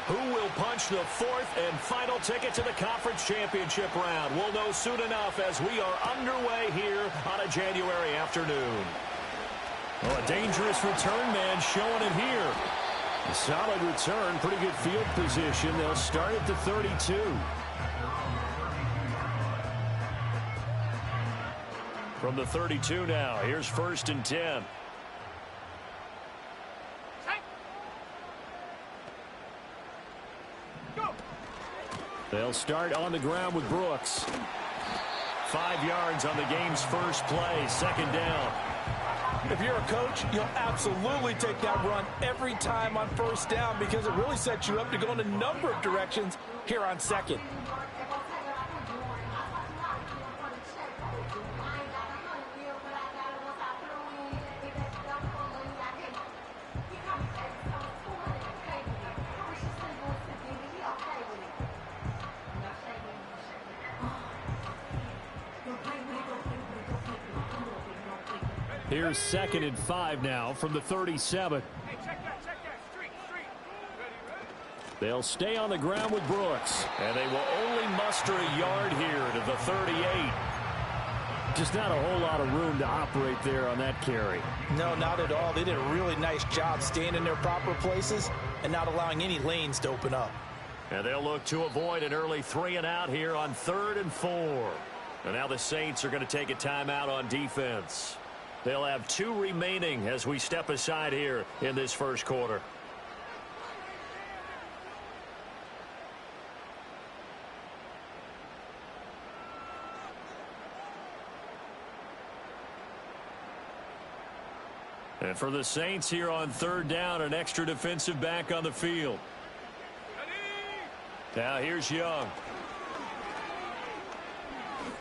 Who will punch the fourth and final ticket to the conference championship round? We'll know soon enough as we are underway here on a January afternoon. Well, a dangerous return man showing it here. A solid return, pretty good field position. They'll start at the 32. From the 32 now, here's 1st and 10. They'll start on the ground with Brooks. 5 yards on the game's first play, 2nd down. If you're a coach, you'll absolutely take that run every time on 1st down because it really sets you up to go in a number of directions here on 2nd. Here's 2nd and 5 now from the 37. They'll stay on the ground with Brooks. And they will only muster a yard here to the 38. Just not a whole lot of room to operate there on that carry. No, not at all. They did a really nice job staying in their proper places and not allowing any lanes to open up. And they'll look to avoid an early 3 and out here on 3rd and 4. And now the Saints are going to take a timeout on defense. They'll have 2 remaining as we step aside here in this first quarter. And for the Saints here on 3rd down, an extra defensive back on the field. Now here's Young.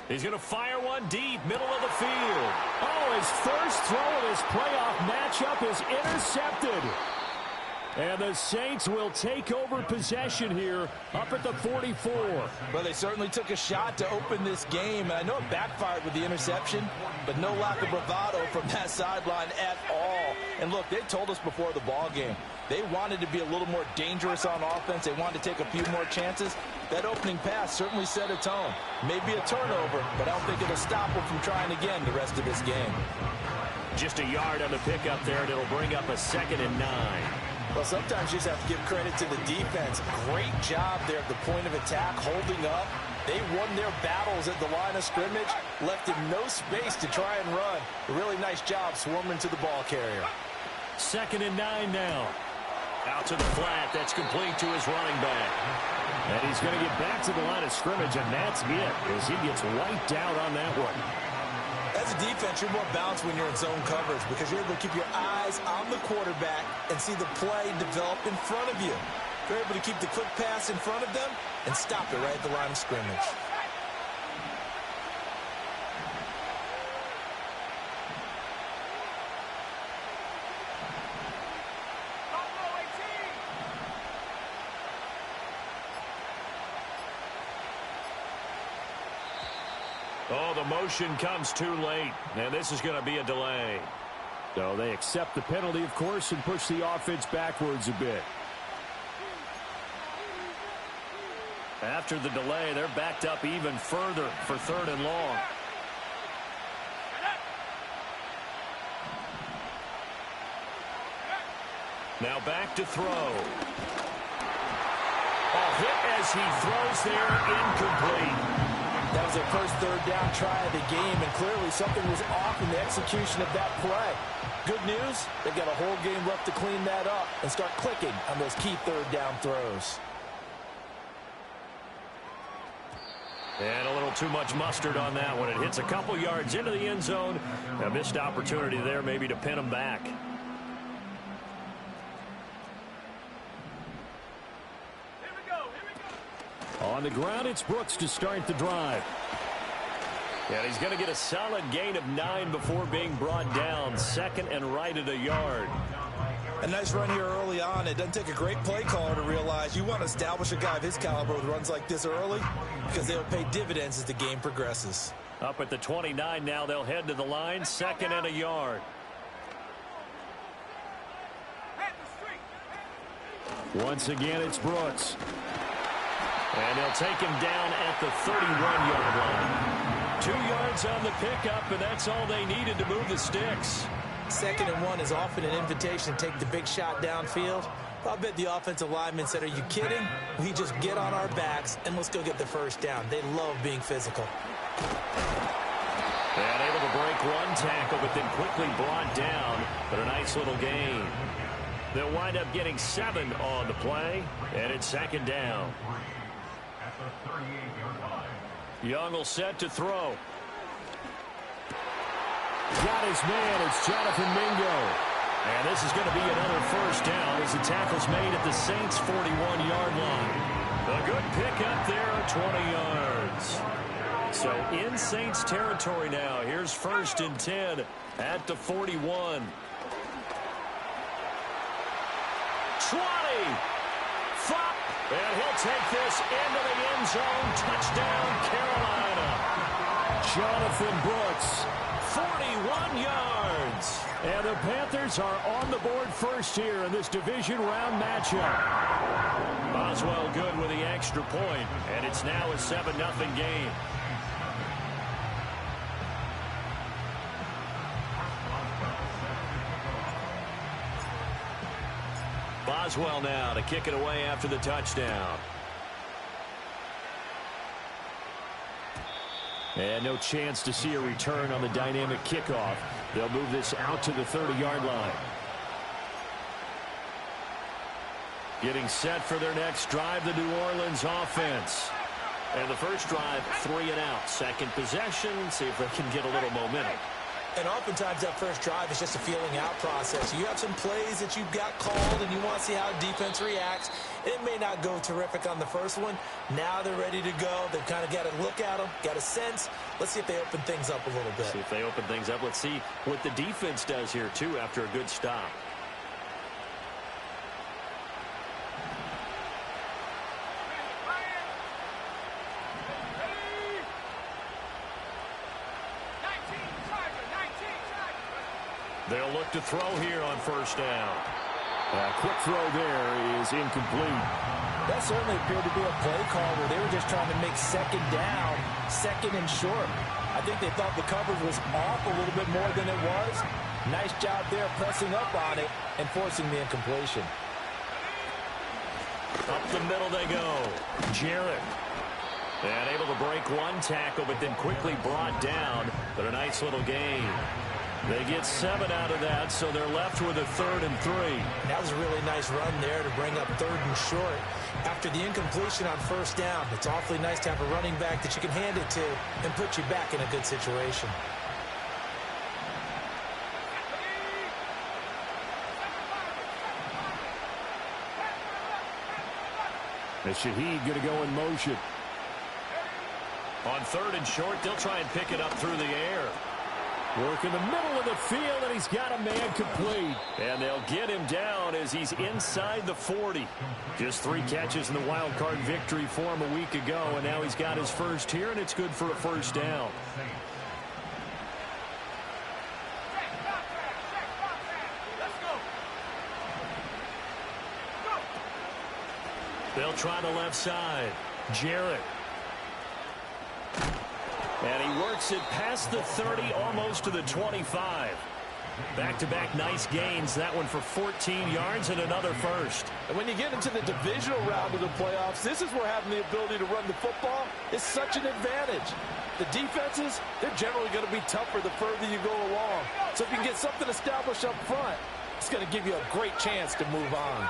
He's going to fire one deep, middle of the field. Oh, his first throw of his playoff matchup is intercepted. And the Saints will take over possession here up at the 44. Well, they certainly took a shot to open this game. And I know it backfired with the interception, but no lack of bravado from that sideline at all. And look, they told us before the ball game, they wanted to be a little more dangerous on offense. They wanted to take a few more chances. That opening pass certainly set a tone. Maybe a turnover, but I don't think it'll stop them from trying again the rest of this game. Just a yard on the pickup there, and it'll bring up a 2nd and 9. Well, sometimes you just have to give credit to the defense. Great job there at the point of attack, holding up. They won their battles at the line of scrimmage, left him no space to try and run. A really nice job swarming to the ball carrier. 2nd and 9 now. Out to the flat. That's complete to his running back. And he's going to get back to the line of scrimmage, and that's it as he gets wiped out on that one. As a defense, you're more balanced when you're in zone coverage because you're able to keep your eyes on the quarterback and see the play develop in front of you. You're able to keep the quick pass in front of them and stop it right at the line of scrimmage. Oh, the motion comes too late, and this is going to be a delay. So they accept the penalty, of course, and push the offense backwards a bit. After the delay, they're backed up even further for 3rd and long. Now back to throw. A hit as he throws there, incomplete. That was their first 3rd down try of the game, and clearly something was off in the execution of that play. Good news, they've got a whole game left to clean that up and start clicking on those key 3rd down throws. And a little too much mustard on that one. It hits a couple yards into the end zone. A missed opportunity there maybe to pin them back. On the ground, it's Brooks to start the drive. And he's going to get a solid gain of 9 before being brought down. 2nd and right at a yard. A nice run here early on. It doesn't take a great play caller to realize you want to establish a guy of his caliber with runs like this early because they'll pay dividends as the game progresses. Up at the 29 now, they'll head to the line. 2nd and a yard. Once again, it's Brooks. And they'll take him down at the 31-yard line. 2 yards on the pickup, and that's all they needed to move the sticks. 2nd and 1 is often an invitation to take the big shot downfield. I bet the offensive lineman said, are you kidding? We just get on our backs and let's go get the first down. They love being physical. And able to break one tackle, but then quickly brought down. But a nice little gain. They'll wind up getting 7 on the play, and it's 2nd down. Young will set to throw. Got his man. It's Jonathan Mingo. And this is going to be another first down as the tackle's made at the Saints' 41-yard line. A good pickup there, 20 yards. So in Saints territory now. Here's 1st and 10 at the 41. 20. Flop. And he'll take this into the end zone. Touchdown, Carolina. Jonathan Brooks, 41 yards. And the Panthers are on the board first here in this division round matchup. Boswell good with the extra point, and it's now a 7-0 game. Boswell now to kick it away after the touchdown. And no chance to see a return on the dynamic kickoff. They'll move this out to the 30-yard line. Getting set for their next drive, the New Orleans offense. And the first drive, 3 and out. Second possession, see if they can get a little momentum. And oftentimes that first drive is just a feeling out process. You have some plays that you've got called and you want to see how defense reacts. It may not go terrific on the first one. Now they're ready to go. They've kind of got to look at them, got a sense. Let's see if they open things up a little bit. See if they open things up. Let's see what the defense does here, too, after a good stop. They'll look to throw here on first down. Quick throw there is incomplete. That certainly appeared to be a play call where they were just trying to make 2nd down, 2nd and short. I think they thought the coverage was off a little bit more than it was. Nice job there pressing up on it and forcing the incompletion. Up the middle they go. Jarrett. And able to break one tackle, but then quickly brought down. But a nice little gain. They get 7 out of that, so they're left with a 3rd and 3. That was a really nice run there to bring up 3rd and short. After the incompletion on first down, it's awfully nice to have a running back that you can hand it to and put you back in a good situation. And Shaheed going to go in motion. On 3rd and short, they'll try and pick it up through the air. Work in the middle of the field, and he's got a man complete. And they'll get him down as he's inside the 40. Just 3 catches in the wild card victory for him a week ago, and now he's got his first here, and it's good for a first down. They'll try the left side. Jarrett. And he works it past the 30, almost to the 25. Back-to-back nice gains. That one for 14 yards and another first. And when you get into the divisional round of the playoffs, this is where having the ability to run the football is such an advantage. The defenses, they're generally going to be tougher the further you go along. So if you can get something established up front, it's going to give you a great chance to move on.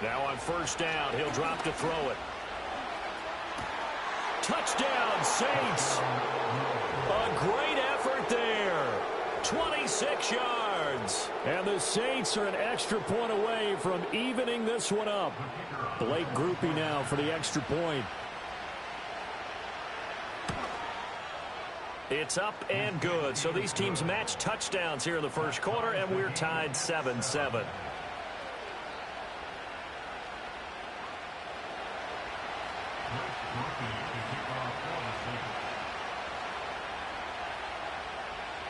Now on first down, he'll drop to throw it. Touchdown, Saints. A great effort there. 26 yards. And the Saints are an extra point away from evening this one up. Blake Grupe now for the extra point. It's up and good. So these teams match touchdowns here in the first quarter, and we're tied 7-7.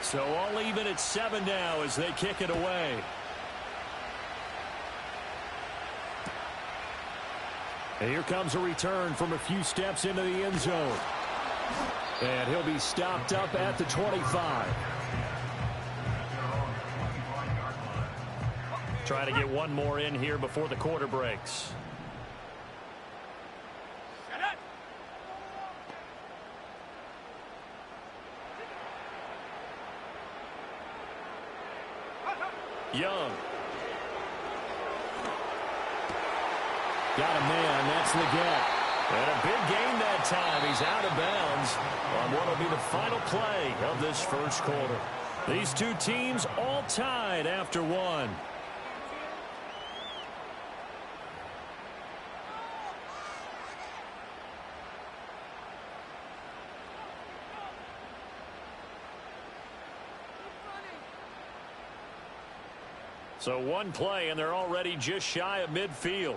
So all even at 7 now as they kick it away. And here comes a return from a few steps into the end zone. And he'll be stopped up at the 25. Trying to get one more in here before the quarter breaks. Young. Got a man. That's Legette. And a big gain that time. He's out of bounds on what will be the final play of this first quarter. These two teams all tied after one. So one play, and they're already just shy of midfield.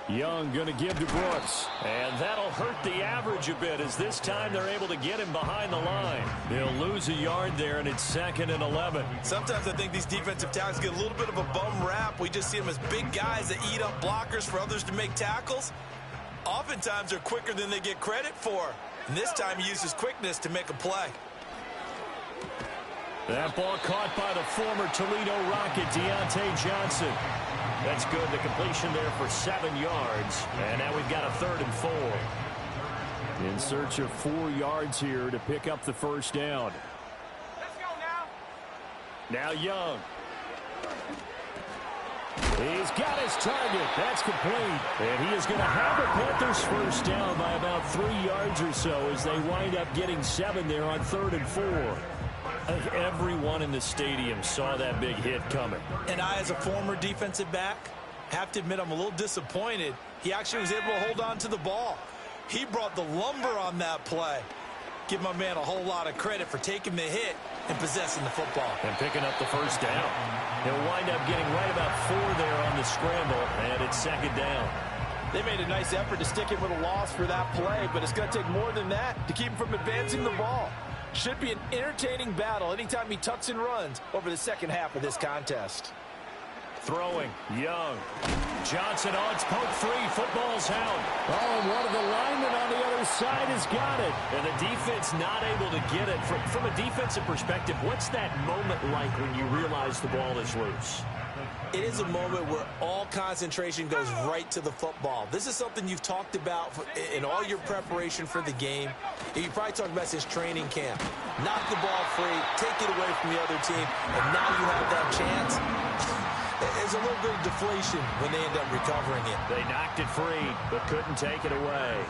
Young going to give to Brooks. And that'll hurt the average a bit as this time they're able to get him behind the line. They'll lose a yard there, and it's 2nd and 11. Sometimes I think these defensive tackles get a little bit of a bum rap. We just see them as big guys that eat up blockers for others to make tackles. Oftentimes they're quicker than they get credit for. And this time he uses quickness to make a play. That ball caught by the former Toledo Rocket, Deontay Johnson. That's good. The completion there for 7 yards. And now we've got a 3rd and 4. In search of 4 yards here to pick up the first down. Let's go now. Now Young. He's got his target. That's complete. And he is going to have the Panthers first down by about 3 yards or so as they wind up getting 7 there on 3rd and 4. I think everyone in the stadium saw that big hit coming. And I, as a former defensive back, have to admit I'm a little disappointed. He actually was able to hold on to the ball. He brought the lumber on that play. Give my man a whole lot of credit for taking the hit and possessing the football. And picking up the first down. He'll wind up getting right about 4 there on the scramble, and it's 2nd down. They made a nice effort to stick him with a loss for that play, but it's going to take more than that to keep him from advancing the ball. Should be an entertaining battle anytime he tucks and runs over the second half of this contest. Throwing, Young. Johnson on its poke free. Football's out. Oh, and one of the linemen on the other side has got it. And the defense not able to get it. From a defensive perspective, what's that moment like when you realize the ball is loose? It is a moment where all concentration goes right to the football. This is something you've talked about in all your preparation for the game. And you probably talked about since training camp. Knock the ball free, take it away from the other team, and now you have that chance. There's a little bit of deflation when they end up recovering it. They knocked it free, but couldn't take it away.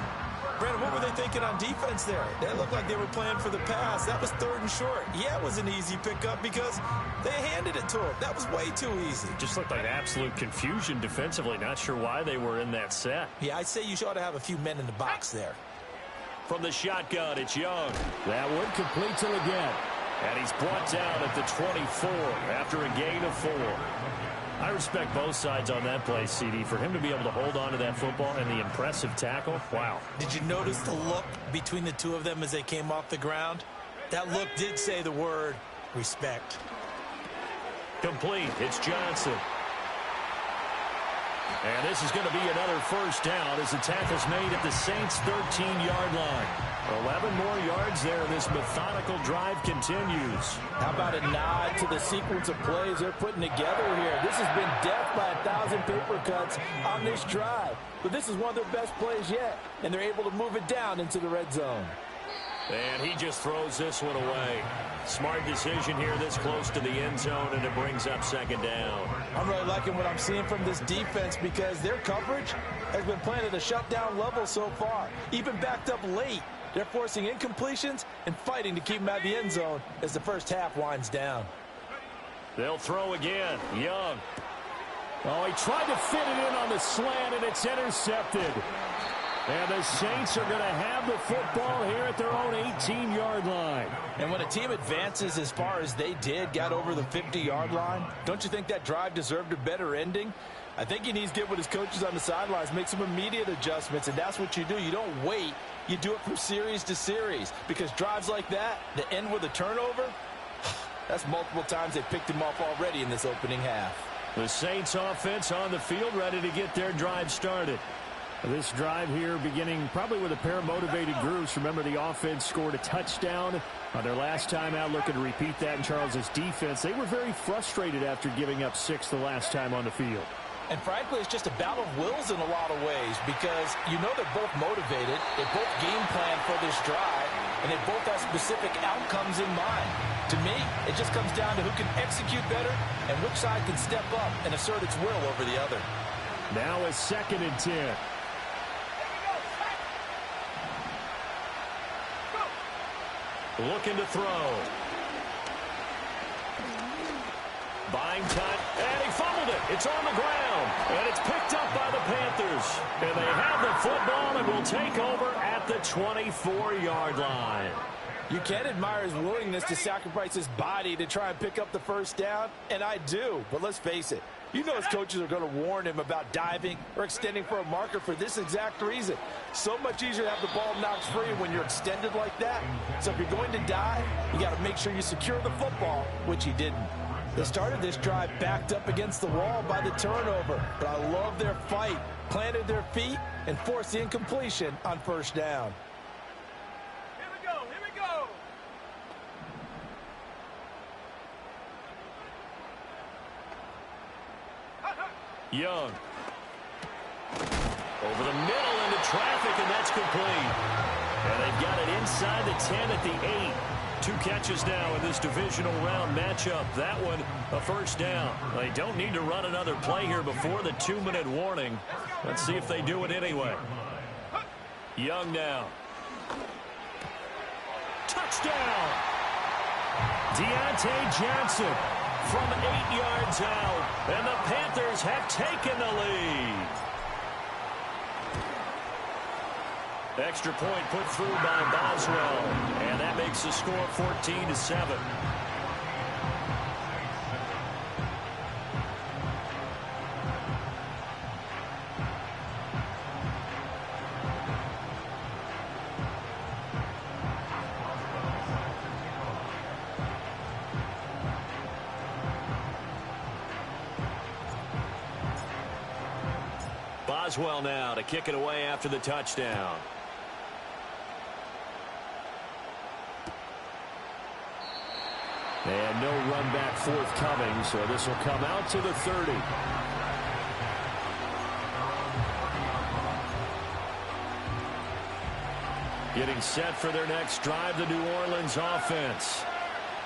Brandon, what were they thinking on defense there? They looked like they were playing for the pass. That was 3rd and short. Yeah, it was an easy pickup because they handed it to him. That was way too easy. Just looked like absolute confusion defensively. Not sure why they were in that set. Yeah, I'd say you ought to have a few men in the box there. From the shotgun, it's Young. That one complete to Legette. And he's brought down at the 24 after a gain of 4. I respect both sides on that play, CD. For him to be able to hold on to that football and the impressive tackle, wow. Did you notice the look between the two of them as they came off the ground? That look did say the word respect. Complete. It's Johnson. And this is going to be another first down as the tackle's made at the Saints' 13-yard line. 11 more yards there. This methodical drive continues. How about a nod to the sequence of plays they're putting together here? This has been death by 1,000 paper cuts on this drive. But this is one of their best plays yet, and they're able to move it down into the red zone. And he just throws this one away. Smart decision here this close to the end zone, and it brings up 2nd down. I'm really liking what I'm seeing from this defense because their coverage has been playing at a shutdown level so far. Even backed up late, they're forcing incompletions and fighting to keep them out of the end zone as the first half winds down. They'll throw again. Young. Oh, he tried to fit it in on the slant, and it's intercepted. And the Saints are going to have the football here at their own 18-yard line. And when a team advances as far as they did, got over the 50-yard line, don't you think that drive deserved a better ending? I think he needs to get with his coaches on the sidelines, make some immediate adjustments, and that's what you do. You don't wait. You do it from series to series, because drives like that end with a turnover, that's multiple times they picked him off already in this opening half. The Saints offense on the field, ready to get their drive started. This drive here beginning probably with a pair of motivated groups. Remember, the offense scored a touchdown on their last time out, looking to repeat that in Charles's defense. They were very frustrated after giving up 6 the last time on the field. And frankly, it's just a battle of wills in a lot of ways, because you know they're both motivated, they both game plan for this drive, and they both have specific outcomes in mind. To me, it just comes down to who can execute better and which side can step up and assert its will over the other. Now a 2nd and 10. Looking to throw. Buying time, and he fumbled it. It's on the ground, and it's picked up by the Panthers. And they have the football and will take over at the 24-yard line. You can admire his willingness to sacrifice his body to try and pick up the first down, and I do. But let's face it, you know his coaches are going to warn him about diving or extending for a marker for this exact reason. So much easier to have the ball knocked free when you're extended like that. So if you're going to dive, you got to make sure you secure the football, which he didn't. They started this drive backed up against the wall by the turnover, but I love their fight, planted their feet, and forced the incompletion on first down. Here we go, here we go. Young. Over the middle into traffic, and that's complete. And they've got it inside the 10 at the 8. 2 catches now in this divisional round matchup. That one, a first down. They don't need to run another play here before the 2-minute warning. Let's see if they do it anyway. Young now. Touchdown! Deontay Johnson from 8 yards out. And the Panthers have taken the lead. Extra point put through by Boswell, and that makes the score 14-7. Boswell now to kick it away after the touchdown. And no run back forthcoming, so this will come out to the 30. Getting set for their next drive, the New Orleans offense.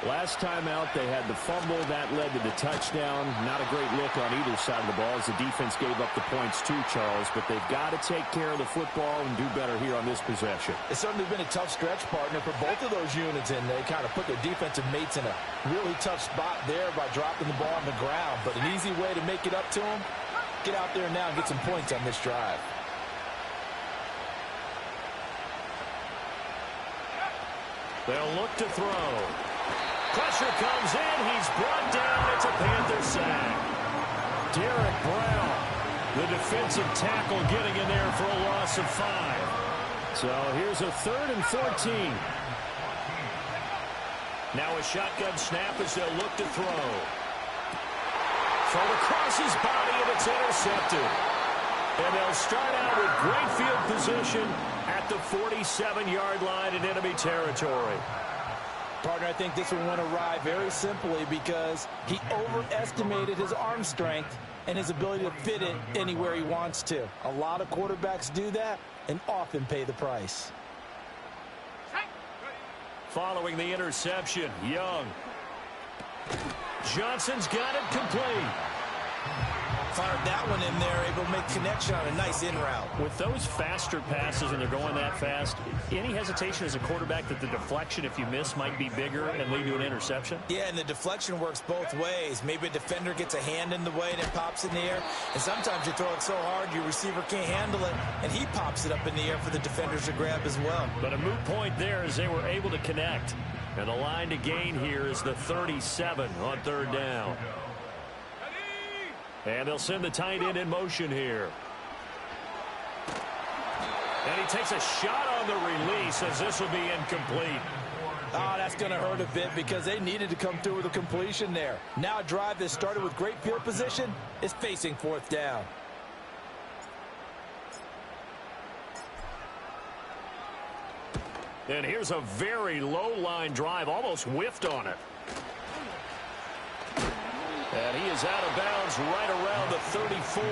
Last time out, they had the fumble. That led to the touchdown. Not a great look on either side of the ball as the defense gave up the points too, Charles. But they've got to take care of the football and do better here on this possession. It's certainly been a tough stretch, partner, for both of those units, and they kind of put their defensive mates in a really tough spot there by dropping the ball on the ground. But an easy way to make it up to them, get out there now and get some points on this drive. They'll look to throw. Pressure comes in. He's brought down. It's a Panther sack. Derek Brown, the defensive tackle, getting in there for a loss of 5. So here's a 3rd and 14. Now a shotgun snap as they'll look to throw. Throw across his body, and it's intercepted. And they'll start out with great field position at the 47-yard line in enemy territory. Partner, I think this one went awry very simply because he overestimated his arm strength and his ability to fit it anywhere he wants to. A lot of quarterbacks do that and often pay the price. Following the interception, Young. Johnson's got it complete. Fired that one in there, able to make connection on a nice in route. With those faster passes and they're going that fast, any hesitation as a quarterback that the deflection, if you miss, might be bigger and lead to an interception? Yeah, and the deflection works both ways. Maybe a defender gets a hand in the way and it pops in the air. And sometimes you throw it so hard your receiver can't handle it, and he pops it up in the air for the defenders to grab as well. But a moot point there as they were able to connect. And the line to gain here is the 37 on 3rd down. And they'll send the tight end in motion here. And he takes a shot on the release as this will be incomplete. Oh, that's going to hurt a bit because they needed to come through with a completion there. Now a drive that started with great field position is facing fourth down. And here's a very low-line drive, almost whiffed on it. And he is out of bounds right around the 34.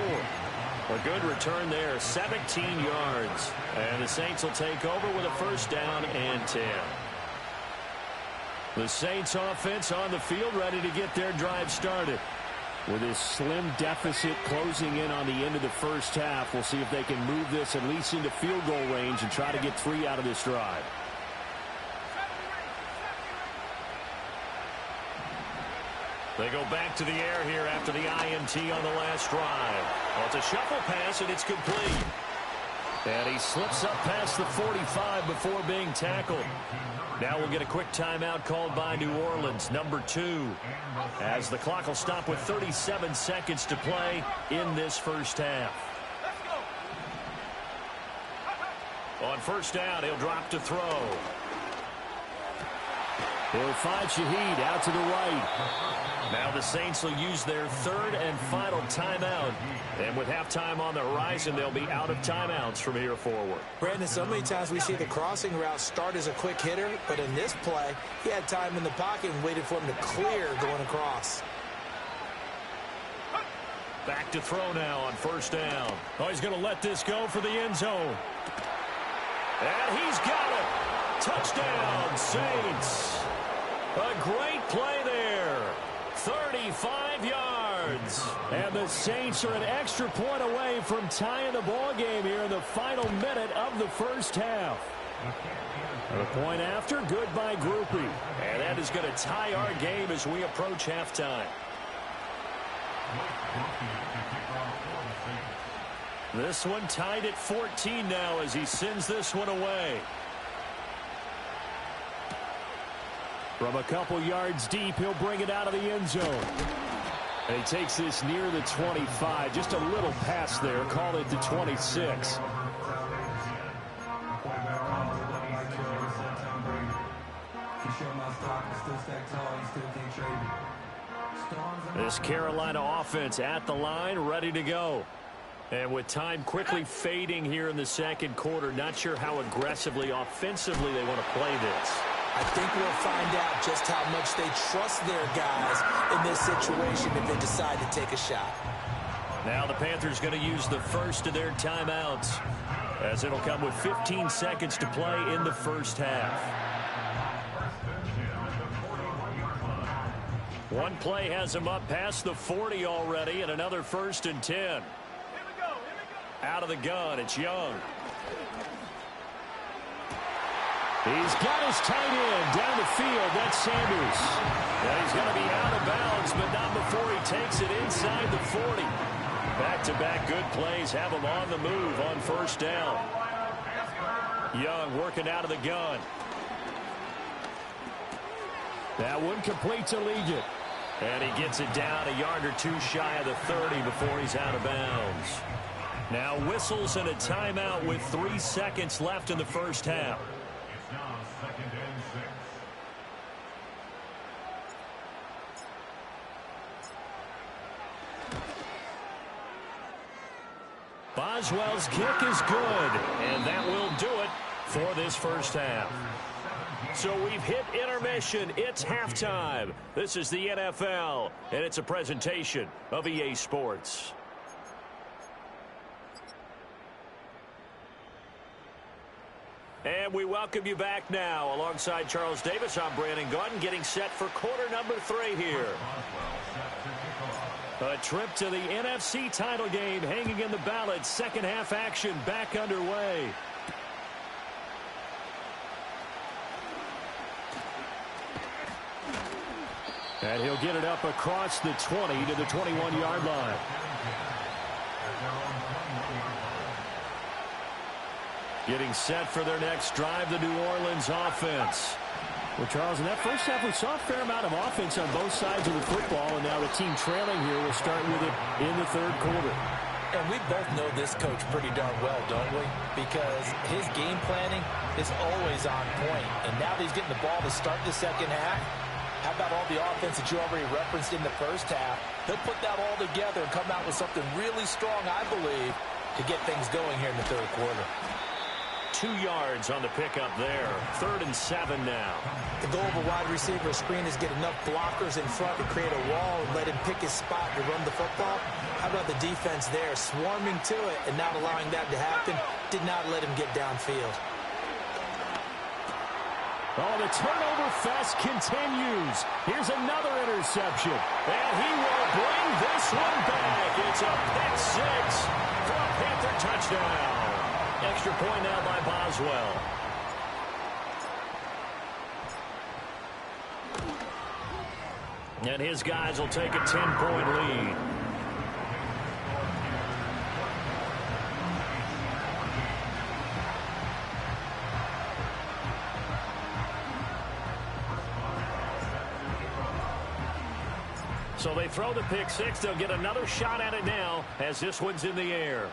A good return there, 17 yards. And the Saints will take over with a first down and 10. The Saints offense on the field ready to get their drive started. With this slim deficit closing in on the end of the first half, we'll see if they can move this at least into field goal range and try to get 3 out of this drive. They go back to the air here after the INT on the last drive. Well, it's a shuffle pass, and it's complete. And he slips up past the 45 before being tackled. Now we'll get a quick timeout called by New Orleans, number 2, as the clock will stop with 37 seconds to play in this first half. On first down, he'll drop to throw. He'll find Shaheed out to the right. Now the Saints will use their third and final timeout. And with halftime on the horizon, they'll be out of timeouts from here forward. Brandon, so many times we see the crossing route start as a quick hitter, but in this play, he had time in the pocket and waited for him to clear going across. Back to throw now on first down. Oh, he's going to let this go for the end zone. And he's got it. Touchdown, Saints. A great play there. 35 yards. And the Saints are an extra point away from tying the ball game here in the final minute of the first half. The point after, good by Grupe. And that is going to tie our game as we approach halftime. This one tied at 14 now as he sends this one away. From a couple yards deep, he'll bring it out of the end zone. And he takes this near the 25. Just a little pass there. Call it the 26. This Carolina offense at the line, ready to go. And with time quickly fading here in the second quarter, not sure how aggressively, offensively they want to play this. I think we'll find out just how much they trust their guys in this situation if they decide to take a shot. Now the Panthers going to use the first of their timeouts, as it'll come with 15 seconds to play in the first half. One play has him up past the 40 already, and another first and 10. Here we go. Out of the gun, it's Young. He's got his tight end down the field. That's Sanders. And he's going to be out of bounds, but not before he takes it inside the 40. Back-to-back good plays have him on the move on first down. Young working out of the gun. That one complete to Leggett. And he gets it down a yard or two shy of the 30 before he's out of bounds. Now whistles and a timeout with 3 seconds left in the first half. Boswell's kick is good, and that will do it for this first half. So we've hit intermission. It's halftime. This is the NFL, and it's a presentation of EA Sports. And we welcome you back now. Alongside Charles Davis, I'm Brandon Gaudin, getting set for quarter number 3 here. A trip to the NFC title game hanging in the balance. Second half action back underway. And he'll get it up across the 20 to the 21-yard line. Getting set for their next drive, the New Orleans offense. Well, Charles, in that first half, we saw a fair amount of offense on both sides of the football, and now the team trailing here will start with it in the third quarter. And we both know this coach pretty darn well, don't we? Because his game planning is always on point. And now that he's getting the ball to start the second half, how about all the offense that you already referenced in the first half? He'll put that all together and come out with something really strong, I believe, to get things going here in the third quarter. 2 yards on the pickup there. 3rd and 7 now. The goal of a wide receiver screen is get enough blockers in front to create a wall and let him pick his spot to run the football. How about the defense there, swarming to it and not allowing that to happen? Did not let him get downfield. Oh, the turnover fest continues. Here's another interception. And he will bring this one back. It's a pick six for a Panther touchdown. Extra point now by Boswell. And his guys will take a 10-point lead. So they throw the pick six. They'll get another shot at it now as this one's in the air.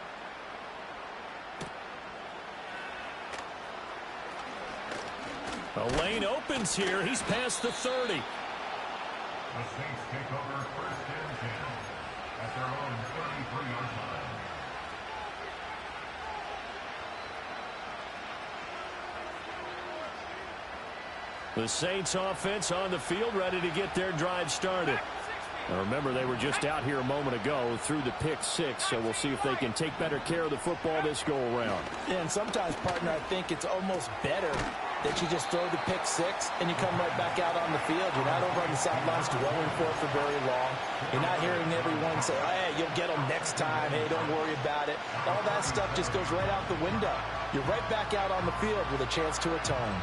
A lane opens here. He's past the 30. The Saints take over 1st and 10 at their own 33-yard line. The Saints offense on the field, ready to get their drive started. Now remember, they were just out here a moment ago through the pick six, so we'll see if they can take better care of the football this go-around. Yeah, and sometimes, partner, I think it's almost better that you just throw the pick six and you come right back out on the field. You're not over on the sidelines dwelling for it for very long. You're not hearing everyone say, hey, you'll get them next time. Hey, don't worry about it. All that stuff just goes right out the window. You're right back out on the field with a chance to atone.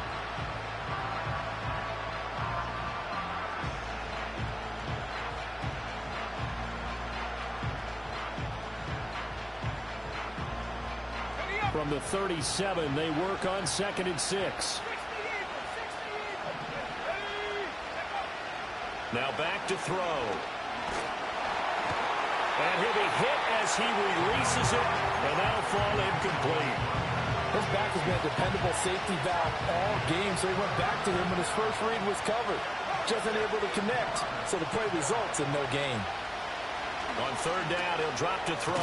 From the 37, they work on 2nd and 6. Now back to throw. And he'll be hit as he releases it, and that'll fall incomplete. His back has been a dependable safety valve all game, so he went back to him when his first read was covered. Just unable to connect, so the play results in no gain. On 3rd down, he'll drop to throw.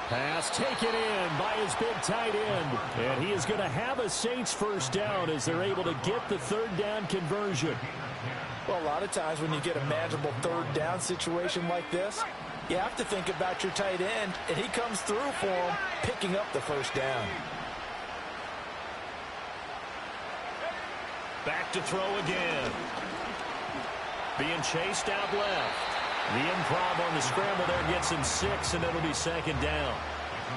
Pass taken in by his big tight end. And he is going to have a Saints first down as they're able to get the 3rd down conversion. Well, a lot of times when you get a manageable 3rd down situation like this, you have to think about your tight end, and he comes through for him, picking up the first down. Back to throw again. Being chased out left. The improv on the scramble there gets him 6, and it'll be 2nd down.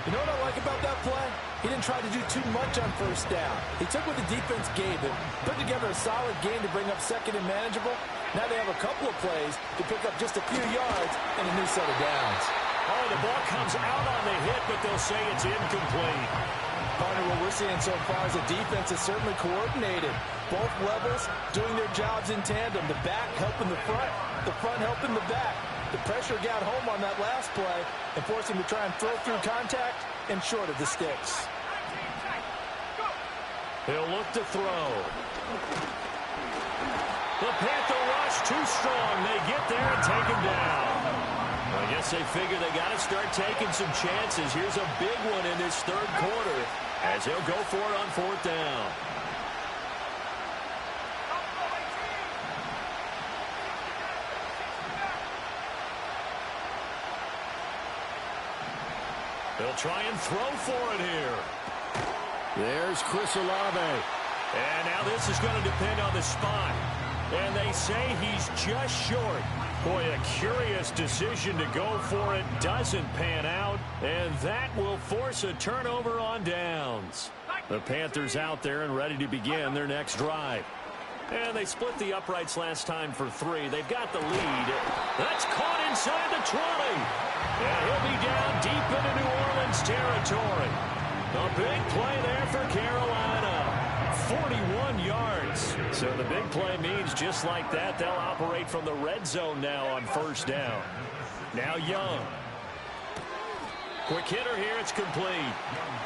You know what I like about that play? He didn't try to do too much on first down. He took what the defense gave him, put together a solid game to bring up 2nd and manageable. Now they have a couple of plays to pick up just a few yards and a new set of downs. Oh, the ball comes out on the hit, but they'll say it's incomplete. Partner, what we're seeing so far is the defense is certainly coordinated. Both levels doing their jobs in tandem. The back helping the front helping the back. The pressure got home on that last play and forced him to try and throw through contact and short of the sticks. He'll look to throw. The Panther rush too strong. They get there and take him down. I guess they figure they got to start taking some chances. Here's a big one in this 3rd quarter as he'll go for it on 4th down. They'll try and throw for it here. There's Chris Olave. And now this is going to depend on the spot. And they say he's just short. Boy, a curious decision to go for it. Doesn't pan out. And that will force a turnover on downs. The Panthers out there and ready to begin their next drive. And they split the uprights last time for 3. They've got the lead. That's caught inside the 20. And he'll be down deep into New Orleans territory. A big play there for Carolina. 41 yards. So the big play means just like that, they'll operate from the red zone now on first down. Now Young. Quick hitter here, it's complete.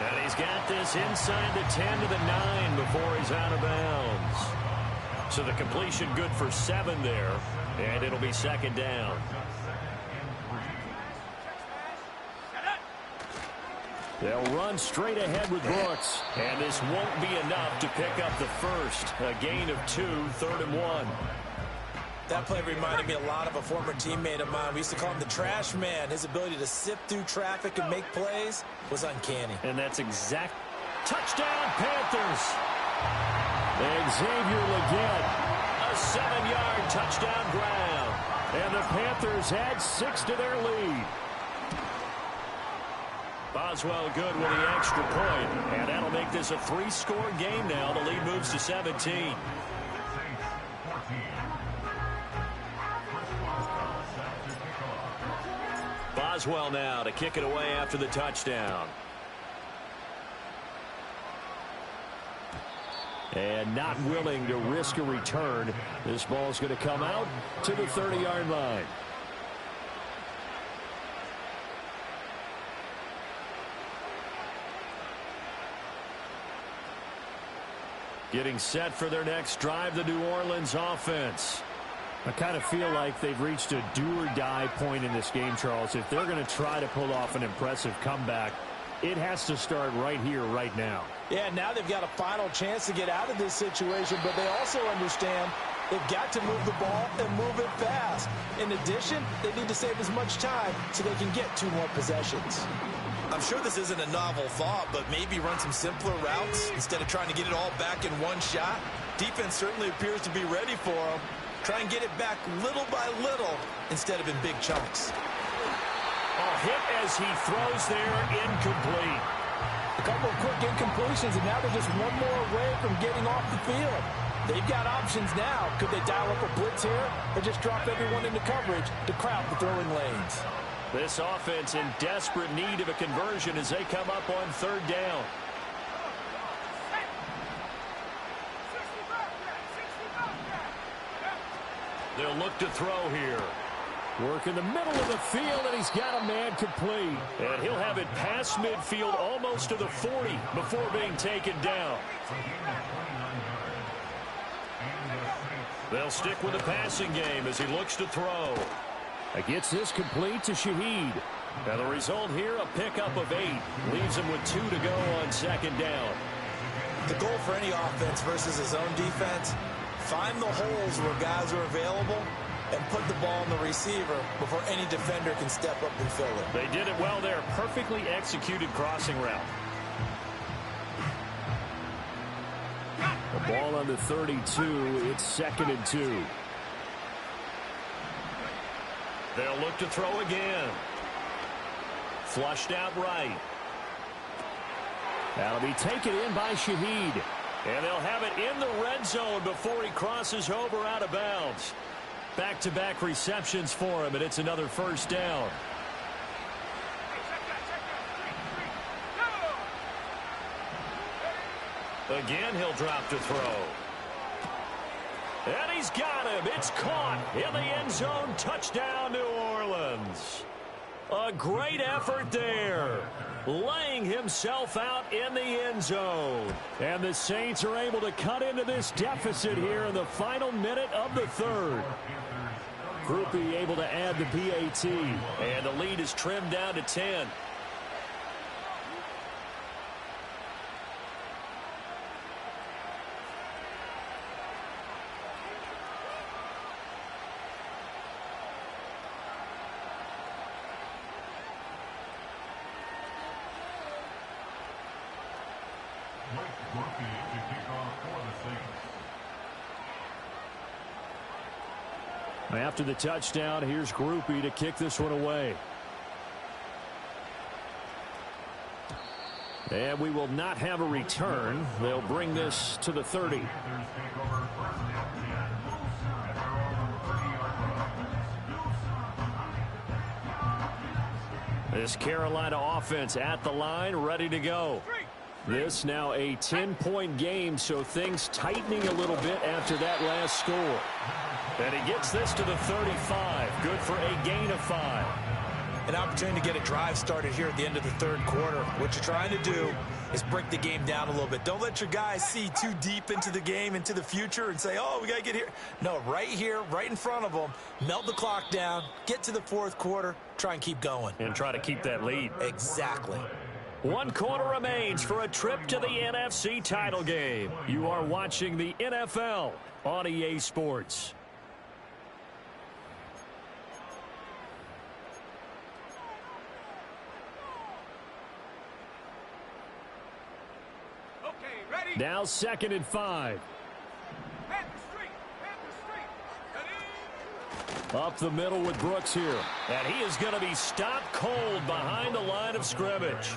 And he's got this inside the 10 to the 9 before he's out of bounds. So the completion good for 7 there, and it'll be second down. They'll run straight ahead with Brooks, and this won't be enough to pick up the first. A gain of 2, 3rd and 1. That play reminded me a lot of a former teammate of mine. We used to call him the trash man. His ability to sift through traffic and make plays was uncanny. And that's exact. Touchdown, Panthers. And Xavier Legette, a 7-yard touchdown grab. And the Panthers add 6 to their lead. Boswell good with the extra point, and that'll make this a 3-score game now. The lead moves to 17. Boswell now to kick it away after the touchdown. And not willing to risk a return. This ball's going to come out to the 30-yard line. Getting set for their next drive, the New Orleans offense. I kind of feel like they've reached a do-or-die point in this game, Charles. If they're going to try to pull off an impressive comeback, it has to start right here, right now. Yeah, now they've got a final chance to get out of this situation, but they also understand they've got to move the ball and move it fast. In addition, they need to save as much time so they can get 2 more possessions. I'm sure this isn't a novel thought, but maybe run some simpler routes instead of trying to get it all back in one shot. Defense certainly appears to be ready for them. Try and get it back little by little instead of in big chunks. A hit as he throws there, incomplete. A couple of quick incompletions, and now they're just one more away from getting off the field. They've got options now. Could they dial up a blitz here or just drop everyone into coverage to crowd the throwing lanes? This offense in desperate need of a conversion as they come up on 3rd down. They'll look to throw here. Work in the middle of the field, and he's got a man complete. And he'll have it past midfield almost to the 40 before being taken down. They'll stick with the passing game as he looks to throw. Gets this complete to Shaheed. Now the result here, a pickup of 8. Leaves him with 2 to go on 2nd down. The goal for any offense versus his own defense, find the holes where guys are available and put the ball in the receiver before any defender can step up and fill it. They did it well there. Perfectly executed crossing route. The ball on the 32. It's 2nd and 2. They'll look to throw again. Flushed out right. That'll be taken in by Shaheed. And they'll have it in the red zone before he crosses over out of bounds. Back-to-back receptions for him, and it's another 1st down. Again, he'll drop to throw. And he's got him. It's caught in the end zone. Touchdown, New Orleans. A great effort there. Laying himself out in the end zone. And the Saints are able to cut into this deficit here in the final minute of the 3rd. Groupie able to add the PAT. And the lead is trimmed down to 10. After the touchdown, here's Groupie to kick this one away. And we will not have a return. They'll bring this to the 30. This Carolina offense at the line, ready to go. This now a 10-point game, so things tightening a little bit after that last score. And he gets this to the 35. Good for a gain of 5. An opportunity to get a drive started here at the end of the third quarter. What you're trying to do is break the game down a little bit. Don't let your guys see too deep into the game, into the future, and say, oh, we got to get here. No, right here, right in front of them, melt the clock down, get to the fourth quarter, try and keep going. And try to keep that lead. Exactly. 1 quarter remains for a trip to the NFC title game. You are watching the NFL on EA Sports. Now 2nd and 5. Up the middle with Brooks here. And he is going to be stopped cold behind the line of scrimmage.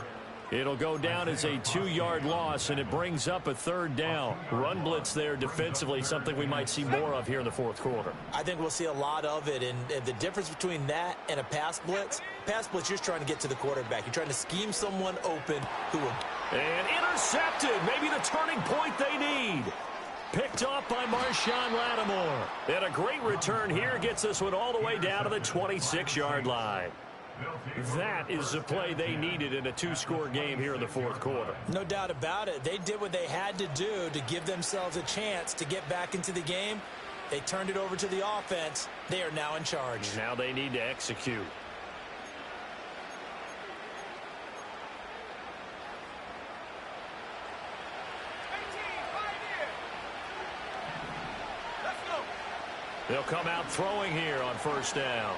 It'll go down as a 2-yard loss, and it brings up a 3rd down. Run blitz there defensively, something we might see more of here in the fourth quarter. I think we'll see a lot of it, and the difference between that and a pass blitz, you're just trying to get to the quarterback. You're trying to scheme someone open who will... And intercepted, maybe the turning point they need. Picked off by Marshawn Lattimore. And a great return here gets this one all the way down to the 26-yard line. That is the play they needed in a 2-score game here in the fourth quarter. No doubt about it. They did what they had to do to give themselves a chance to get back into the game. They turned it over to the offense. They are now in charge. Now they need to execute. They'll come out throwing here on 1st down.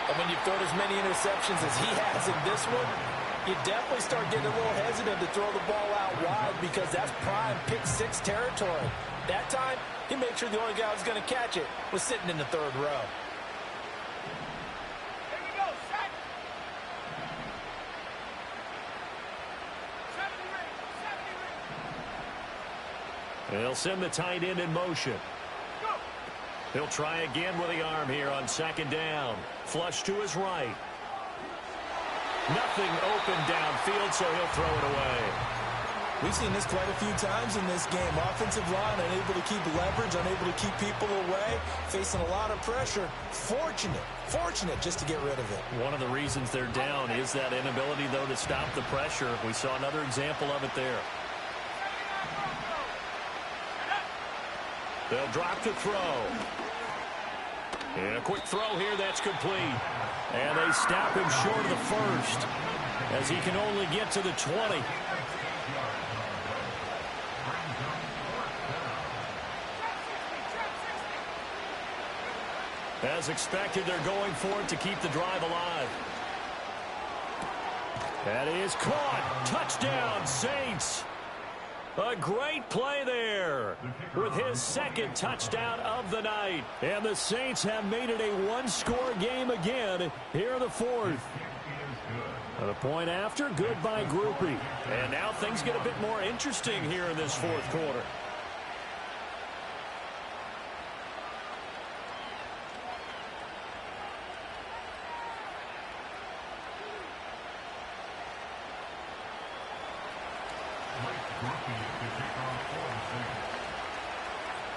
And when you've thrown as many interceptions as he has in this one, you definitely start getting a little hesitant to throw the ball out wide because that's prime pick-6 territory. That time, he made sure the only guy who was going to catch it was sitting in the 3rd row. Here we go, set. 70 ring. They'll send the tight end in motion. He'll try again with the arm here on 2nd down. Flush to his right. Nothing open downfield, so he'll throw it away. We've seen this quite a few times in this game. Offensive line unable to keep leverage, unable to keep people away, facing a lot of pressure. Fortunate just to get rid of it. One of the reasons they're down is that inability, though, to stop the pressure. We saw another example of it there. They'll drop to throw. And a quick throw here, that's complete. And they stop him short of the 1st as he can only get to the 20. As expected, they're going for it to keep the drive alive. That is caught. Touchdown, Saints. A great play there with his 2nd touchdown of the night. And the Saints have made it a 1-score game again here in the 4th. And a point after, good by Grupe. And now things get a bit more interesting here in this 4th quarter.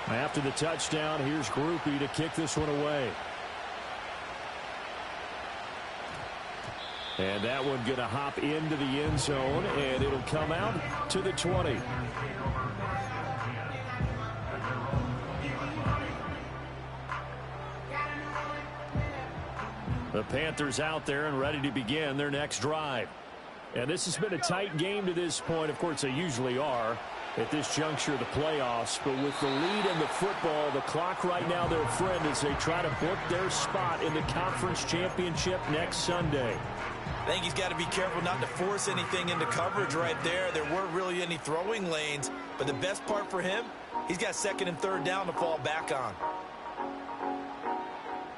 After the touchdown, here's Grupe to kick this one away. And that one going to hop into the end zone, and it'll come out to the 20. The Panthers out there and ready to begin their next drive. And this has been a tight game to this point. Of course, they usually are at this juncture of the playoffs. But with the lead in the football, the clock right now their friend as they try to book their spot in the conference championship next Sunday. I think he's got to be careful not to force anything into coverage right there. There weren't really any throwing lanes. But the best part for him, he's got 2nd and 3rd down to fall back on.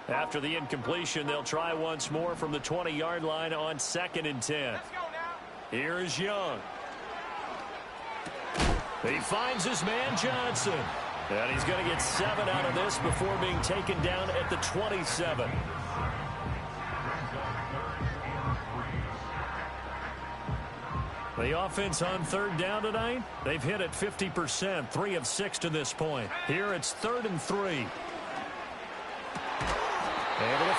After the incompletion, they'll try once more from the 20-yard line on 2nd and 10. Let's go now. Here is Young. He finds his man Johnson. And he's going to get 7 out of this before being taken down at the 27. The offense on third down tonight, they've hit it 50%, 3 of 6 to this point. Here it's 3rd and 3. Able to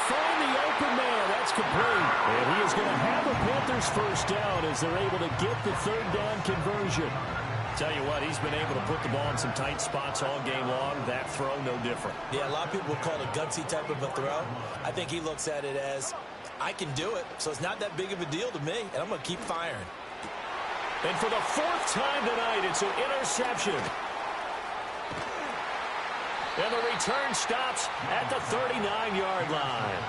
find the open man. That's complete. And he is going to have a Panthers first down as they're able to get the 3rd down conversion. Tell you what, he's been able to put the ball in some tight spots all game long. That throw, no different. Yeah, a lot of people would call it a gutsy type of a throw. I think he looks at it as, I can do it, so it's not that big of a deal to me, and I'm going to keep firing. And for the 4th time tonight, it's an interception. And the return stops at the 39-yard line.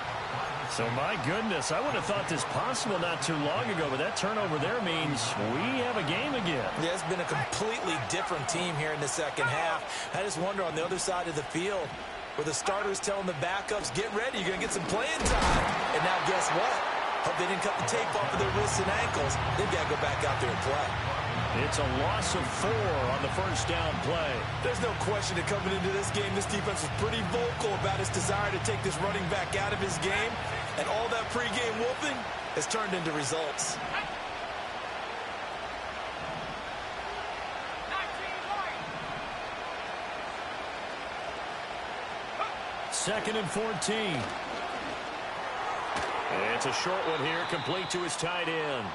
So, my goodness, I would have thought this possible not too long ago, but that turnover there means we have a game again. Yeah, it's been a completely different team here in the second half. I just wonder on the other side of the field, where the starters telling the backups, get ready, you're going to get some playing time. And now guess what? Hope they didn't cut the tape off of their wrists and ankles. They've got to go back out there and play. It's a loss of 4 on the first down play. There's no question that coming into this game, this defense was pretty vocal about its desire to take this running back out of his game. And all that pregame whooping has turned into results. 2nd and 14. It's a short one here, complete to his tight end.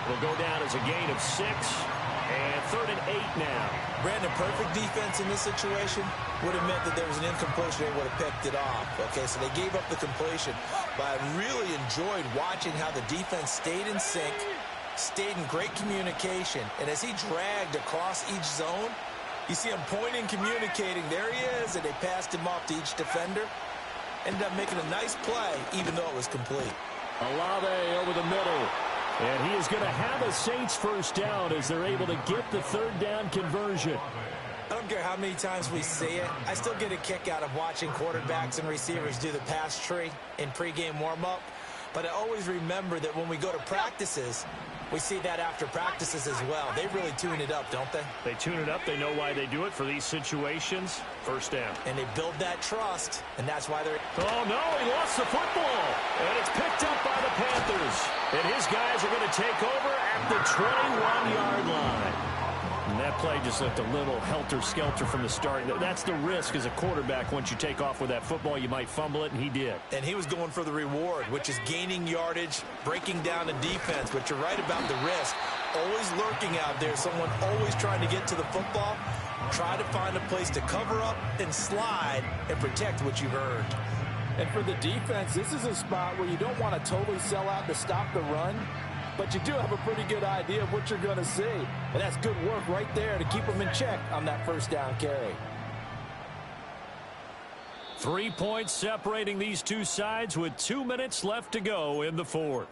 It'll go down as a gain of 6, and 3rd and 8 now. Brandon, perfect defense in this situation would have meant that there was an incompletion. They would have picked it off. Okay, so they gave up the completion. But I really enjoyed watching how the defense stayed in sync, stayed in great communication. And as he dragged across each zone, you see him pointing, communicating. There he is, and they passed him off to each defender. Ended up making a nice play, even though it was complete. Olave over the middle. And he is going to have a Saints first down as they're able to get the 3rd down conversion. I don't care how many times we see it. I still get a kick out of watching quarterbacks and receivers do the pass tree in pregame warm-up. But I always remember that when we go to practices, we see that after practices as well. They really tune it up, don't they? They tune it up. They know why they do it for these situations. First down. And they build that trust, and that's why they're... Oh, no, he lost the football. And it's picked up by the Panthers. And his guys are going to take over at the 21-yard line. And that play just looked a little helter-skelter from the start. That's the risk as a quarterback. Once you take off with that football, you might fumble it, and he did. And he was going for the reward, which is gaining yardage, breaking down the defense. But you're right about the risk. Always lurking out there, someone always trying to get to the football. Try to find a place to cover up and slide and protect what you've earned. And for the defense, this is a spot where you don't want to totally sell out to stop the run, but you do have a pretty good idea of what you're going to see. And that's good work right there to keep them in check on that first down carry. 3 points separating these two sides with 2 minutes left to go in the 4th.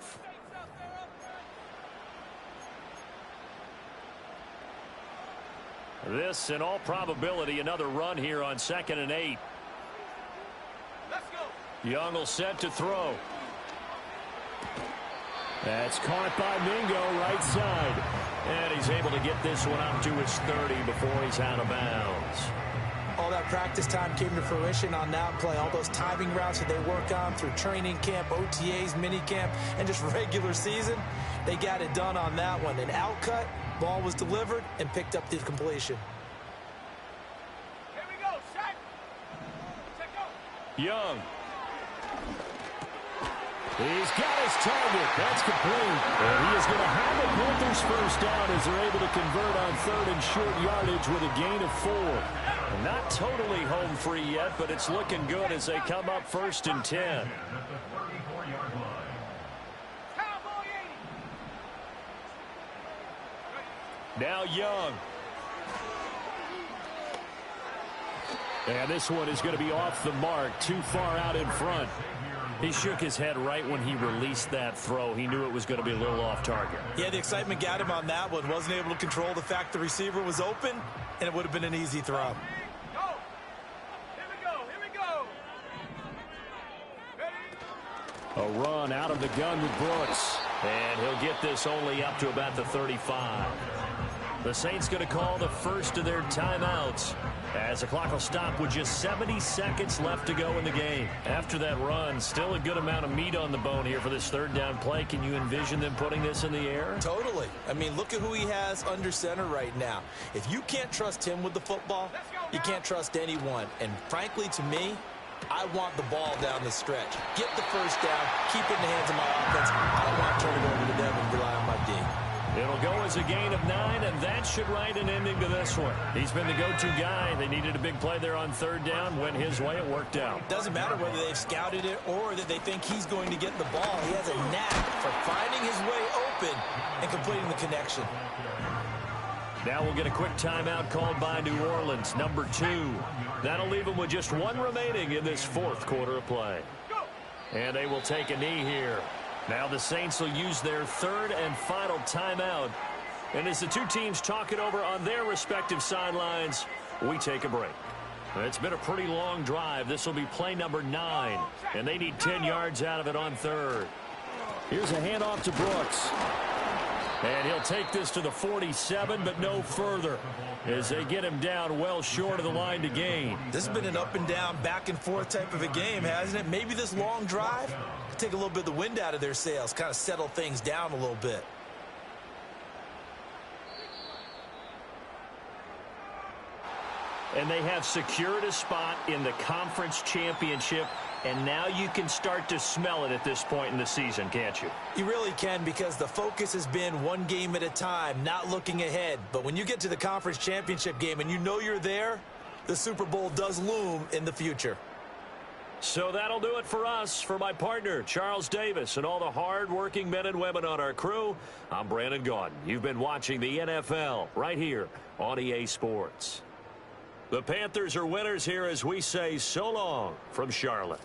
This, in all probability, another run here on 2nd and 8. Let's go. Young will set to throw. That's caught by Mingo, right side. And he's able to get this one up to his 30 before he's out of bounds. All that practice time came to fruition on that play. All those timing routes that they work on through training camp, OTAs, minicamp, and just regular season, they got it done on that one. An outcut, ball was delivered, and picked up the completion. Here we go, set. Check go. Young. He's got his target. That's complete. And he is going to have a Panthers first down as they're able to convert on 3rd and short yardage with a gain of 4. Not totally home free yet, but it's looking good as they come up 1st and 10. Cowboy 80. Now Young. And this one is going to be off the mark, too far out in front. He shook his head right when he released that throw. He knew it was going to be a little off target. Yeah, the excitement got him on that one. Wasn't able to control the fact the receiver was open, and it would have been an easy throw. Go. Here we go. Here we go. Ready? A run out of the gun with Brooks. And he'll get this only up to about the 35. The Saints going to call the first of their timeouts as the clock will stop with just 70 seconds left to go in the game. After that run, still a good amount of meat on the bone here for this third down play. Can you envision them putting this in the air? Totally. I mean, look at who he has under center right now. If you can't trust him with the football, you can't trust anyone. And frankly, to me, I want the ball down the stretch. Get the first down, keep it in the hands of my offense. I don't want to turn it over to them and rely on my D. It'll go as a gain of 9, and that should write an ending to this one. He's been the go-to guy. They needed a big play there on third down. Went his way. It worked out. Doesn't matter whether they've scouted it or that they think he's going to get the ball. He has a knack for finding his way open and completing the connection. Now we'll get a quick timeout called by New Orleans, number 2. That'll leave them with just 1 remaining in this fourth quarter of play. And they will take a knee here. Now the Saints will use their third and final timeout. And as the two teams talk it over on their respective sidelines, we take a break. It's been a pretty long drive. This will be play number 9. And they need 10 yards out of it on third. Here's a handoff to Brooks. And he'll take this to the 47, but no further, as they get him down well short of the line to gain. This has been an up and down, back and forth type of a game, hasn't it? Maybe this long drive could take a little bit of the wind out of their sails, kind of settle things down a little bit. And they have secured a spot in the conference championship. And now you can start to smell it at this point in the season, can't you? You really can, because the focus has been one game at a time, not looking ahead. But when you get to the conference championship game and you know you're there, the Super Bowl does loom in the future. So that'll do it for us. For my partner, Charles Davis, and all the hard-working men and women on our crew, I'm Brandon Gaudin. You've been watching the NFL right here on EA Sports. The Panthers are winners here as we say so long from Charlotte.